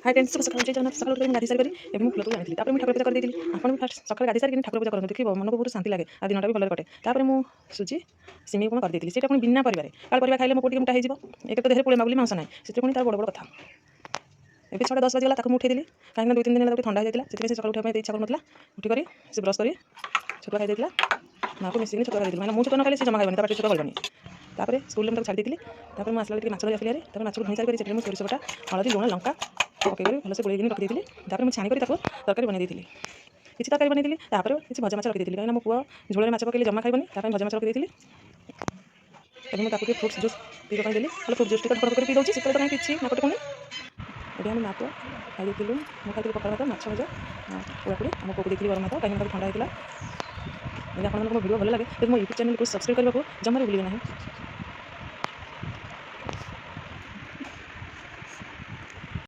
Hi friends शुभ सकाळ जय जगन्नाथ सकाळ उठकर गाधी सारी करी फुल तोड़ आनी तापर ठाकुर पूजा करदेली आपन भी फास्ट सकाळ गाधी सारी ठाकुर पूजा करते देखिए मन को बहुत शांति लगे आ दिनटा भी भल कटे तापर मु सुजी सिमी उपमा करदेली सेटा पुणी बिना परिवार काल परिवार खाइले मो पोटी मोटा हो एक तो देह पुणे मागुली मांस ना से पुणी तार बड़ बड़ कथा ए 6:10 बजे गला उठे देली कहीं 2-3 दिन ठंडा हो जाता से सकाल उठा इच्छा करूला उठिक से ब्रश कर छतुआ खाई माँ को मिसिक छतुआ खाई मैंने मुझे छतुआ खाई जमा खाइबनी छतुआ गलनी तापर स्कूल में छाड़ी देती आसला माछ धोई आसली माछ धोई सारी से सोरिष बटा हलदी लुण लंका पकईकर भलसे गोल रखी तापर छाणी तरकारी बनई किसी तरकारी बनई किसी भजा माछ रखी कहीं मो पुआ झोल माछ पकड़े जमा खाइबनी भजा माछ रखी मुझे फ्रुट्स जूस पीवा देली फ्रुट जूस टी घर पी दूसरी शीत तो कहीं किसी नाकट कौन ये आम नाप खाई मुझे पखाड़ भात माछ भजा पोड़ापोड़ी आम पुक देखी गरम भात कहीं ठंडा होता है। आप भिडियो भल लगे तो मो यूट्यूब चैनल को सब्सक्राइब करने को जमार भूलिए ना।